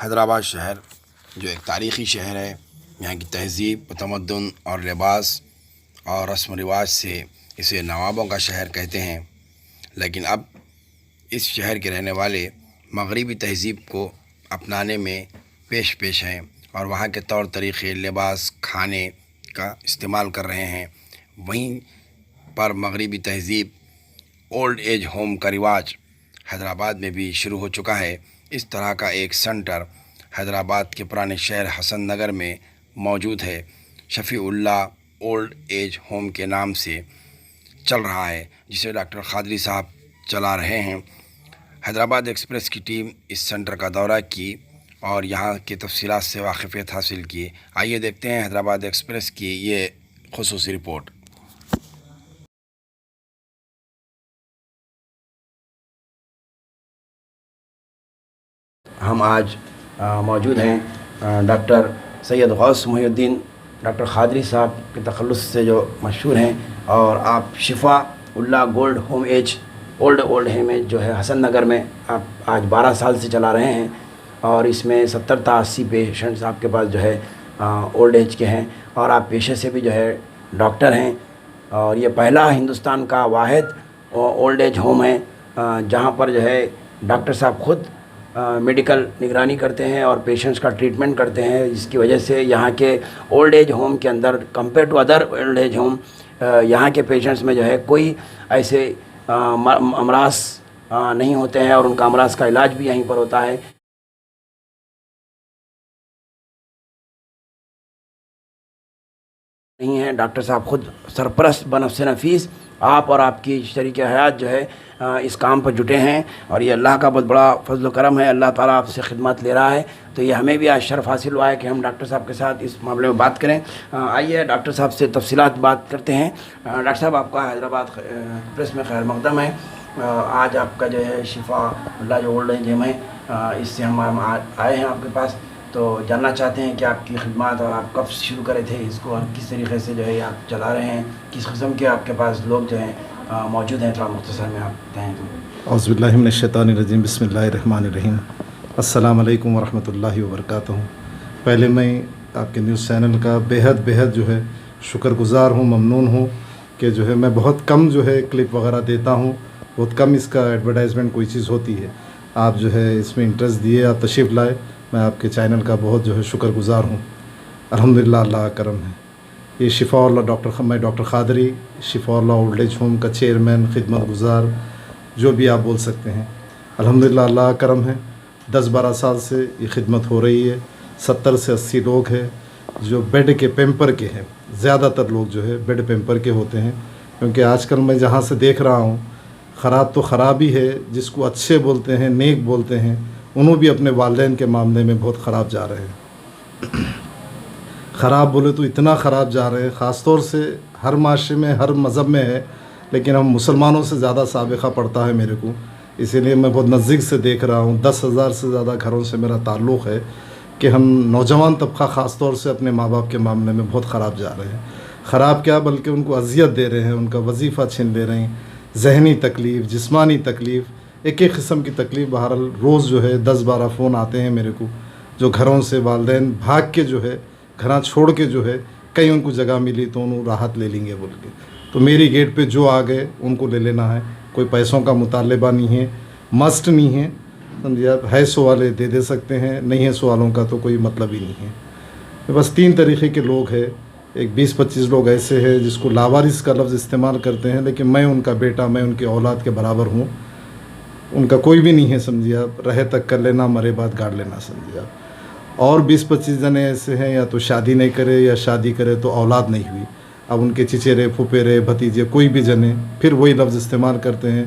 हैदराबाद शहर जो एक तारीख़ी शहर है, यहाँ की तहज़ीब, तमद्दुन और लिबास और रस्म रिवाज से इसे नवाबों का शहर कहते हैं। लेकिन अब इस शहर के रहने वाले मगरिबी तहज़ीब को अपनाने में पेश हैं और वहाँ के तौर तरीक़े, लिबास, खाने का इस्तेमाल कर रहे हैं। वहीं पर मगरिबी तहज़ीब ओल्ड एज होम का रिवाज हैदराबाद में भी शुरू हो चुका है। इस तरह का एक सेंटर हैदराबाद के पुराने शहर हसन नगर में मौजूद है। शफ़ीउल्लाह ओल्ड एज होम के नाम से चल रहा है, जिसे डॉक्टर खादरी साहब चला रहे हैं। हैदराबाद एक्सप्रेस की टीम इस सेंटर का दौरा की और यहाँ की तफसीलात से वाक़िफ़ियत हासिल की। आइए देखते हैं हैदराबाद एक्सप्रेस की ये ख़ुसूसी रिपोर्ट। हम आज मौजूद हैं डॉक्टर सैयद गौस मुहिउद्दीन डॉक्टर खादरी साहब के तखल्लुस से जो मशहूर हैं, और आप Shifaullah gold home age old home age जो है हसन नगर में आप आज 12 साल से चला रहे हैं। और इसमें 70 से 80 पेशेंट्स आपके पास जो है ओल्ड एज के हैं, और आप पेशे से भी जो है डॉक्टर हैं। और ये पहला हिंदुस्तान का वाहिद ओल्ड एज होम है जहाँ पर जो है डॉक्टर साहब ख़ुद मेडिकल निगरानी करते हैं और पेशेंट्स का ट्रीटमेंट करते हैं, जिसकी वजह से यहाँ के ओल्ड एज होम के अंदर compare to other old age home यहाँ के पेशेंट्स में जो है कोई ऐसे अमराज नहीं होते हैं और उनका अमराज का इलाज भी यहीं पर होता है। नहीं है, डॉक्टर साहब ख़ुद सरपरस्त बनफ़्से नफीस आप और आपकी शरीक हयात जो है इस काम पर जुटे हैं, और ये अल्लाह का बहुत बड़ा फजल करम है। अल्लाह ताला आपसे खिदमत ले रहा है, तो ये हमें भी आज शर्फ हासिल हुआ है कि हम डॉक्टर साहब के साथ इस मामले में बात करें। आइए डॉक्टर साहब से तफसीलात बात करते हैं। डॉक्टर साहब, आपका हैदराबाद प्रेस में खैर मकदम है। आज आपका जो है शिफाउल्लाह जो ओल्ड एज होम है, इससे हम आए हैं आपके पास, तो जानना चाहते हैं कि आपकी खिदमत और आप कब शुरू करे थे इसको और किस तरीके से जो है आप चला रहे हैं, किस किस्म के आपके पास लोग जो हैं मौजूद हैं, थोड़ा मुख्तसर में आप बताएँ तो। औज़ुबिल्लाहि मिनश्शैतानिर्रजीम, बिस्मिल्लाहिर्रहमानिर्रहीम, अस्सलामु अलैकुम वरहमतुल्लाहि वबरकातुहू। पहले मैं आपके न्यूज़ चैनल का बेहद जो है शुक्रगुज़ार हूँ, ममनून हूँ कि जो है मैं बहुत कम जो है क्लिप वगैरह देता हूँ, बहुत कम इसका एडवर्टाइजमेंट कोई चीज़ होती है। आप जो है इसमें इंटरेस्ट दिए, आप तशरीफ़ लाए, मैं आपके चैनल का बहुत जो है शुक्रगुज़ार हूँ। अल्हम्दुलिल्लाह, अल्लाह का करम है। ये शिफाउल्लाह मैं doctor Khadri Shifaullah old age home का चेयरमैन, खिदमत गुज़ार, जो भी आप बोल सकते हैं। अल्हम्दुलिल्लाह, अल्लाह का करम है। 10-12 साल से ये खिदमत हो रही है। 70 से 80 लोग हैं जो बेड के पेम्पर के हैं। ज़्यादातर लोग जो है बेड पेम्पर के होते हैं, क्योंकि आजकल मैं जहाँ से देख रहा हूँ, ख़राब तो ख़राब ही है, जिसको अच्छे बोलते हैं, नेक बोलते हैं, उन्होंने भी अपने वालिदैन के मामले में बहुत ख़राब जा रहे हैं। ख़राब बोले तो इतना ख़राब जा रहे हैं, ख़ास तौर से हर माशरे में, हर मज़हब में है, लेकिन हम मुसलमानों से ज़्यादा साबिक़ा पड़ता है मेरे को, इसीलिए मैं बहुत नज़दीक से देख रहा हूँ। 10,000 से ज़्यादा घरों से मेरा ताल्लुक़ है कि हम नौजवान तबक़ा ख़ास तौर से अपने माँ बाप के मामले में बहुत ख़राब जा रहे हैं। ख़राब क्या, बल्कि उनको अज़ियत दे रहे हैं, उनका वजीफ़ा छीन ले रहे हैं, ज़हनी तकलीफ़, जिस्मानी तकलीफ़, एक किस्म की तकलीफ़। बहरहाल रोज़ जो है 10-12 फ़ोन आते हैं मेरे को, जो घरों से वालिदैन भाग के जो है घर छोड़ के जो है कहीं उनको जगह मिली तो उन्होंने राहत ले लेंगे बोल के, तो मेरी गेट पे जो आ गए उनको ले लेना है। कोई पैसों का मुतालबा नहीं है, मस्ट नहीं है, समझिए आप। है सो वाले दे सकते हैं, नहीं है सो वालों का तो कोई मतलब ही नहीं है। तो बस 3 तरीक़े के लोग हैं। एक 20-25 लोग ऐसे हैं जिसको लावारिस का लफ्ज़ इस्तेमाल करते हैं, लेकिन मैं उनका बेटा, मैं उनके औलाद के बराबर हूँ, उनका कोई भी नहीं है, समझिए आप। रहे तक कर लेना, मरे बाद गाड़ लेना, समझिए आप। और 20-25 जने ऐसे हैं, या तो शादी नहीं करे या शादी करे तो औलाद नहीं हुई, अब उनके चचेरे, फुफेरे, भतीजे, कोई भी जने फिर वही लफ्ज़ इस्तेमाल करते हैं।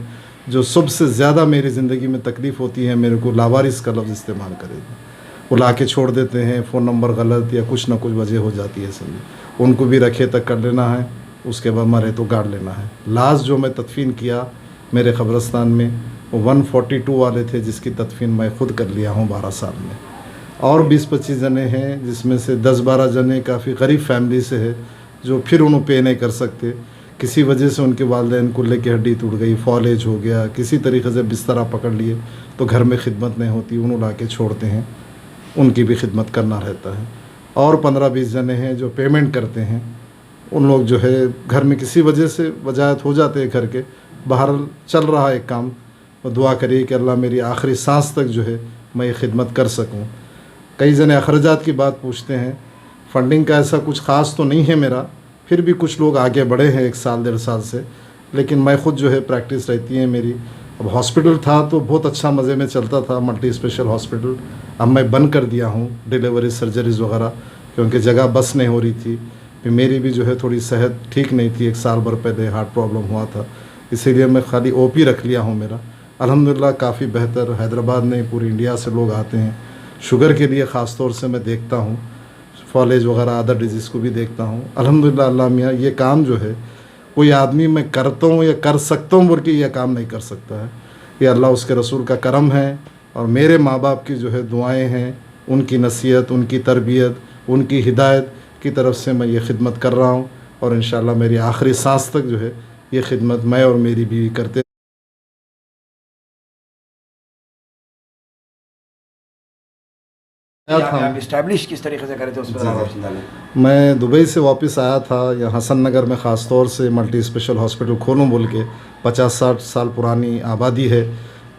जो सबसे ज़्यादा मेरी ज़िंदगी में तकलीफ़ होती है मेरे को, लावारिस का लफ्ज़ इस्तेमाल करेगी। वो ला के छोड़ देते हैं, फ़ोन नंबर गलत या कुछ ना कुछ वजह हो जाती है, समझिए। उनको भी रखे तक कर लेना है, उसके बाद मरे तो गाड़ लेना है। लास्ट जो मैं तदफीन किया मेरे क़ब्रिस्तान में, वो 142 वाले थे, जिसकी तदफीन मैं ख़ुद कर लिया हूँ 12 साल में। और 20-25 जने हैं, जिसमें से 10-12 जने काफ़ी गरीब फैमिली से है, जो फिर उन्होंने पे नहीं कर सकते, किसी वजह से उनके वालिदैन कुल्ले की हड्डी टूट गई, फॉलेज हो गया, किसी तरीके से बिस्तरा पकड़ लिए तो घर में खिदमत नहीं होती, उन्होंने ला के छोड़ते हैं। उनकी भी खिदमत करना रहता है। और 15-20 जने हैं जो पेमेंट करते हैं, उन लोग जो है घर में किसी वजह से वजाहत हो जाते हैं घर के, बाहर चल रहा है एक काम, और दुआ करिए कि अल्लाह मेरी आखिरी सांस तक जो है मैं ये खिदमत कर सकूं। कई जने अखराजात की बात पूछते हैं, फंडिंग का ऐसा कुछ ख़ास तो नहीं है मेरा, फिर भी कुछ लोग आगे बढ़े हैं 1 साल 1.5 साल से, लेकिन मैं ख़ुद जो है प्रैक्टिस रहती है मेरी। अब हॉस्पिटल था तो बहुत अच्छा मज़े में चलता था, मल्टी स्पेशल हॉस्पिटल। अब मैं बंद कर दिया हूँ डिलीवरी सर्जरीज़ वगैरह, क्योंकि जगह बस नहीं हो रही थी। फिर मेरी भी जो है थोड़ी सेहत ठीक नहीं थी, 1 साल भर पहले हार्ट प्रॉब्लम हुआ था, इसीलिए मैं खाली ओपी रख लिया हूँ मेरा। अल्हम्दुलिल्लाह काफ़ी बेहतर, हैदराबाद में पूरी इंडिया से लोग आते हैं शुगर के लिए, ख़ास तौर से मैं देखता हूँ, फॉलेज वगैरह अदर डिजीज़ को भी देखता हूँ। अल्हम्दुलिल्लाह अल्लाह मियाँ ये काम जो है कोई आदमी मैं करता हूँ या कर सकता हूँ बोल के यह काम नहीं कर सकता है, ये अल्लाह उसके रसूल का करम है और मेरे माँ बाप की जो है दुआएं हैं, उनकी नसीहत, उनकी तरबियत, उनकी हिदायत की तरफ से मैं ये खिदमत कर रहा हूँ। और इंशाअल्लाह मेरी आखिरी सांस तक जो है ये खिदमत मैं और मेरी बीवी करते। आप इस्टेब्लिश किस तरीके से करे थे उस पर? मैं दुबई से वापस आया था, यहाँ हसन नगर में ख़ास तौर से मल्टी स्पेशल हॉस्पिटल खोलूँ बोल के। 50-60 साल पुरानी आबादी है,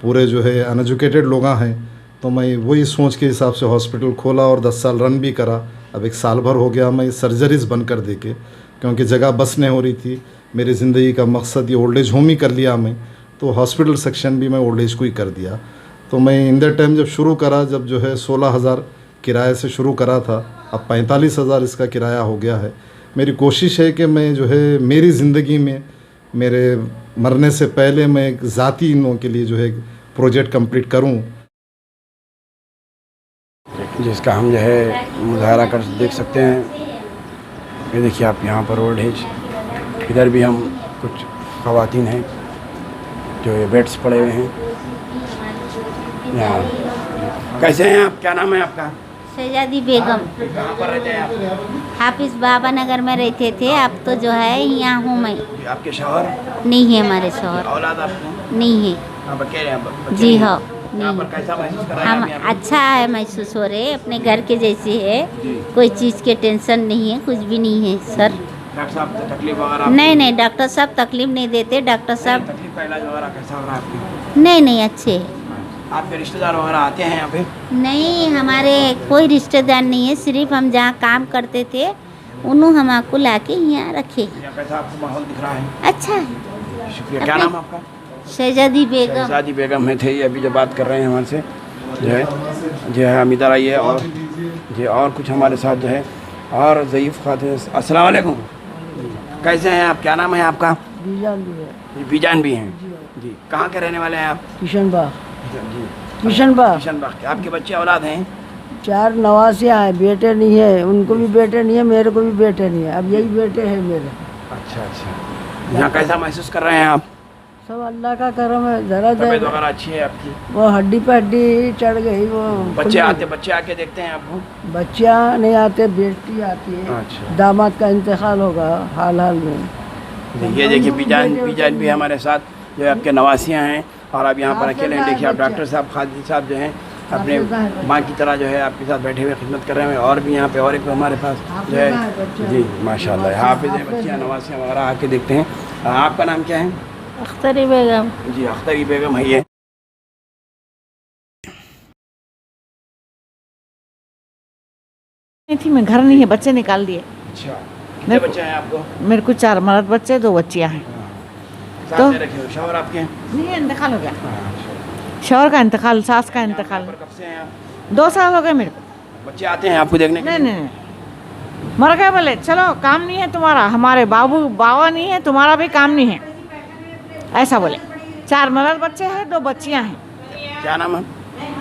पूरे जो है अनएजुकेटेड लोग हैं, तो मैं वही सोच के हिसाब से हॉस्पिटल खोला और 10 साल रन भी करा। अब 1 साल भर हो गया मैं सर्जरीज़ बंद कर दे के, क्योंकि जगह बस नहीं हो रही थी। मेरी ज़िंदगी का मकसद ये ओल्ड एज होम ही कर लिया मैं, तो हॉस्पिटल सेक्शन भी मैं ओल्ड एज को ही कर दिया। तो मैं इन द टाइम जब शुरू करा, जब जो है 16,000 किराए से शुरू करा था, अब 45,000 इसका किराया हो गया है। मेरी कोशिश है कि मैं जो है मेरी ज़िंदगी में मेरे मरने से पहले मैं एक ज़ाती इन लोगों के लिए जो है प्रोजेक्ट कंप्लीट करूं, जिसका हम जो है मुजाहरा कर देख सकते हैं। ये देखिए आप यहाँ पर ओल्ड एज, इधर भी हम कुछ ख़वातीन हैं जो ये बेड्स पड़े हुए हैं यहाँ। कैसे हैं आप, क्या नाम है आपका? शहजादी बेगम। कहाँ पर रहते हैं आप? हाफिज बाबा नगर में रहते थे, अब तो जो है यहाँ हूँ मैं। आपके शौहर? नहीं है हमारे शौहर, औलाद आपको? नहीं है। आप अकेले हैं? बच्चे जी नहीं हाँ, हैं? यहाँ पर नहीं। कैसा महसूस कर रहे हैं हम आप यहाँ पर? अच्छा है महसूस हो रहे, अपने घर के जैसे है, जी। कोई चीज़ के टेंशन नहीं है, कुछ भी नहीं है सर। डॉक्टर साहब तकलीफ वगैरह? नहीं, डॉक्टर साहब तकलीफ नहीं देते। डॉक्टर साहब तकलीफ का इलाज वगैरह कैसा हो रहा है आपकी? नहीं अच्छे है। आपके रिश्तेदार वगैरह आते हैं यहाँ पे? नहीं, हमारे कोई रिश्तेदार नहीं है, सिर्फ हम जहाँ काम करते थे उन्होंने हमको ला के यहाँ रखे। यहाँ कैसा आपको माहौल दिख रहा है? अच्छा है। शुक्रिया। क्या नाम आपका? शहजादी बेगम। शहजादी बेगम में थे ये, अभी जो बात कर रहे हैं हमारे से जो है हम इधर आइए। और जो और कुछ हमारे साथ जो है और ज़ईफ़ खाते। अस्सलाम वालेकुम, कैसे हैं आप, क्या नाम है आपका? बीजान भी है। बीजान भी हैं जी। कहाँ के रहने वाले हैं आप? किशनबाग। जी, किशनबाग। किशनबाग। आपके बच्चे औलाद हैं? 4 नवासियाँ हैं, बेटे नहीं है, उनको भी बेटे नहीं है, मेरे को भी बेटे नहीं है, अब यही बेटे हैं मेरे। अच्छा। यहाँ कैसा महसूस कर रहे हैं आप? सब अल्लाह का करम है। ज़रा तबीयत वगैरह अच्छी है आपकी? वो हड्डी पे हड्डी चढ़ गई वो। बच्चे आके देखते हैं आपको? बच्चियाँ नहीं आते, बेटी आती है। अच्छा। दामाद का इंतकाल होगा हाल में। ये देखिए बीजान भी हमारे साथ जो आपके नवासियाँ हैं और आप यहाँ पर अकेले हैं। देखिए आप डॉक्टर साहब, खादी साहब जो हैं अपने माँ की तरह जो है आपके साथ बैठे हुए खिदमत कर रहे हैं। और भी यहाँ पे और एक हमारे पास जो है जी माशाल्लाह हाफिज़ हैं, बच्चियाँ नवासियाँ वगैरह आके देखते हैं। आपका नाम क्या है? अख्तरी बेगम। जी अख्तरी बेगम है ये। नहीं थी मैं, घर नहीं है, बच्चे निकाल दिए। अच्छा, कितने बच्चे हैं आपको? मेरे को 4 मर्द बच्चे, 2 बच्चियां हैं। साथ तो में रखे हो? शौहर आपके? नहीं, इंतकाल हो गया। शौहर का इंतकाल, सास का इंतकाल। यहाँ पर कब से हैं आप? 2 साल हो गए मेरे को। बच्चे आते हैं आपको देखने के नहीं लिए? नहीं, मर गए बोले चलो काम नहीं है तुम्हारा, हमारे बाबा नहीं है, तुम्हारा भी काम नहीं है, ऐसा बोले। 4 मर्द बच्चे हैं, 2 बच्चियां हैं। क्या नाम है?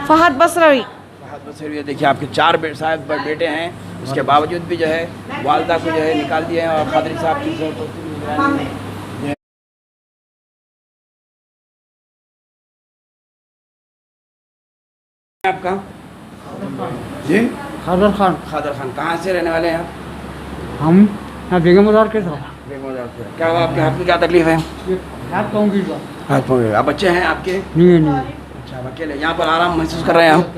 फहद बसरवी। फहद बसरवी। देखिए आपके 4 शायद बेटे हैं, उसके बावजूद भी जो है वालदा को जो है निकाल दिए हैं और खादरी साहब की आपका जी? खादर खान। खादर खान। कहाँ से रहने वाले हैं आप? हम यहाँ बेगम बाजार के था। क्या हुआ आपके हाथ में, क्या तकलीफ है? हाथ पाँव की हाथ पाँव। आप बच्चे हैं आपके? नहीं है, नहीं। अच्छा, आप अकेले यहाँ पर आराम महसूस कर रहे हैं आप?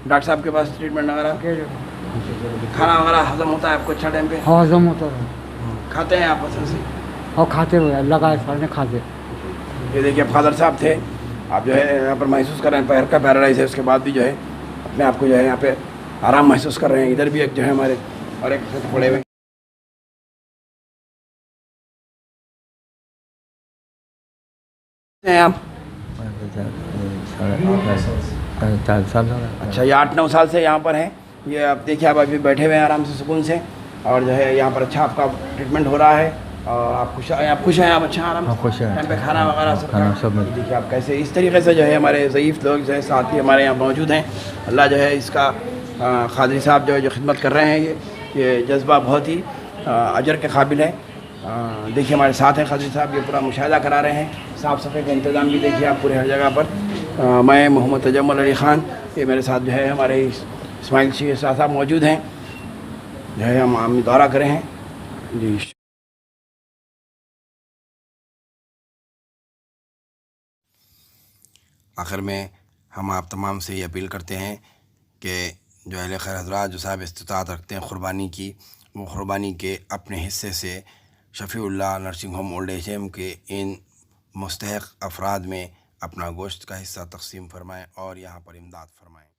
डॉक्टर साहब के पास ट्रीटमेंट वगैरह? खाना वगैरह हजम होता है आपको अच्छा टाइम पे? हाँ हजम होता है। खाते हैं आप पसंद से? और खाते हुए अल्लाह का एहसान है, खाते। ये देखिए फादर साहब थे, आप जो है यहाँ पर महसूस कर रहे हैं पैर का पैरालाइज है, उसके बाद भी जो है अपने आप को जो है यहाँ पे आराम महसूस कर रहे हैं। इधर भी एक जो है हमारे और एक पड़े हुए हैं आप? 4 साल हो गए। अच्छा, ये 8-9 साल से यहाँ पर हैं। ये आप देखिए, आप अभी बैठे हुए हैं आराम से सुकून से, और जो है यहाँ पर अच्छा आपका ट्रीटमेंट हो रहा है और आप खुश हैं आप? अच्छा आराम हाँ, खुश हैं। टाइम पे खाना वगैरह सब? खाना सब मिल- देखिए आप कैसे इस तरीके से जो है हमारे ज़ईफ़ लोग जो है साथी हमारे यहाँ मौजूद हैं। अल्लाह जो है इसका खादरी साहब जो है जो खिदमत कर रहे हैं, ये जज्बा बहुत ही अजर के काबिल है। देखिए हमारे साथ हैं खादरी साहब, ये पूरा मुशाहिदा करा रहे हैं। साफ़ सफाई का इंतज़ाम भी देखिए आप पूरे हर जगह पर। मैं मोहम्मद तजम्मुल अली ख़ान, ये मेरे साथ जो है हमारे इस्माइल शेख साहब मौजूद हैं, जो है हम दौरा करें हैं जी। आखिर में हम आप तमाम से ये अपील करते हैं कि जो अहले खैर हज़रात जो साहब इस्तिताअत रखते हैं क़ुरबानी की, वो क़ुरबानी के अपने हिस्से से Shafiullah nursing home old age home के इन मुस्तहिक़ अफराद में अपना गोश्त का हिस्सा तक़सीम फ़रमाएँ और यहाँ पर इमदाद फ़रमाएँ।